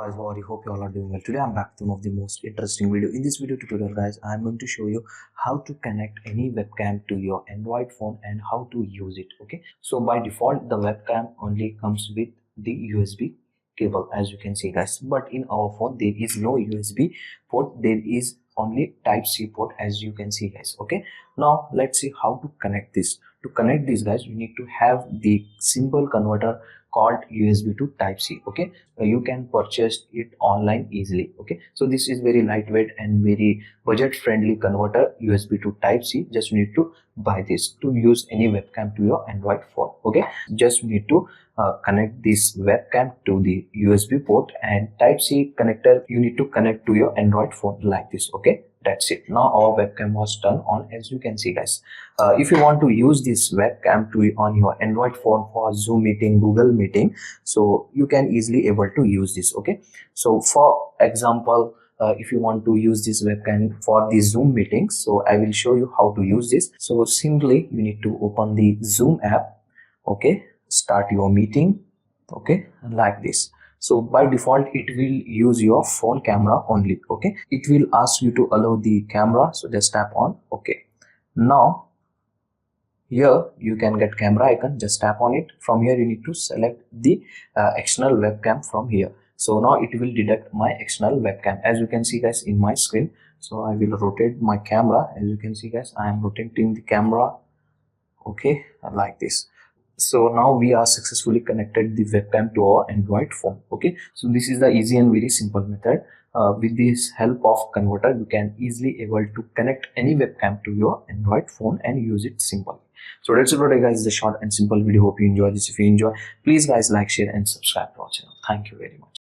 Guys, how are you? Hope you all are doing well. Today I'm back with one of the most interesting video. In this video tutorial guys, I'm going to show you how to connect any webcam to your Android phone and how to use it. Okay, so by default the webcam only comes with the USB cable, as you can see guys, but in our phone there is no USB port, there is only Type-C port, as you can see guys. Okay, now let's see how to connect this. To connect this guys, you need to have the symbol converter called USB to Type-C. Okay, you can purchase it online easily. Okay, so this is very lightweight and very budget friendly converter, USB to Type-C. Just need to buy this to use any webcam to your Android phone. Okay, just need to connect this webcam to the USB port, and Type-C connector you need to connect to your Android phone like this. Okay, that's it. Now our webcam was turned on, as you can see guys. If you want to use this webcam to on your Android phone for Zoom meeting, Google meeting, so you can easily able to use this. Okay, so for example, if you want to use this webcam for the Zoom meetings, so I will show you how to use this. So simply you need to open the Zoom app. Okay, start your meeting. Okay, like this. So by default it will use your phone camera only. Okay, it will ask you to allow the camera, so just tap on. Okay, now here you can get camera icon, just tap on it. From here you need to select the external webcam from here. So now it will detect my external webcam, as you can see guys in my screen. So I will rotate my camera. As you can see guys, I am rotating the camera. Okay, like this. So now we are successfully connected the webcam to our Android phone. Okay, so this is the easy and very simple method. With this help of converter, you can easily able to connect any webcam to your Android phone and use it simply. So that's it today guys, the short and simple video. Hope you enjoy this. If you enjoy, please guys like, share and subscribe to our channel. Thank you very much.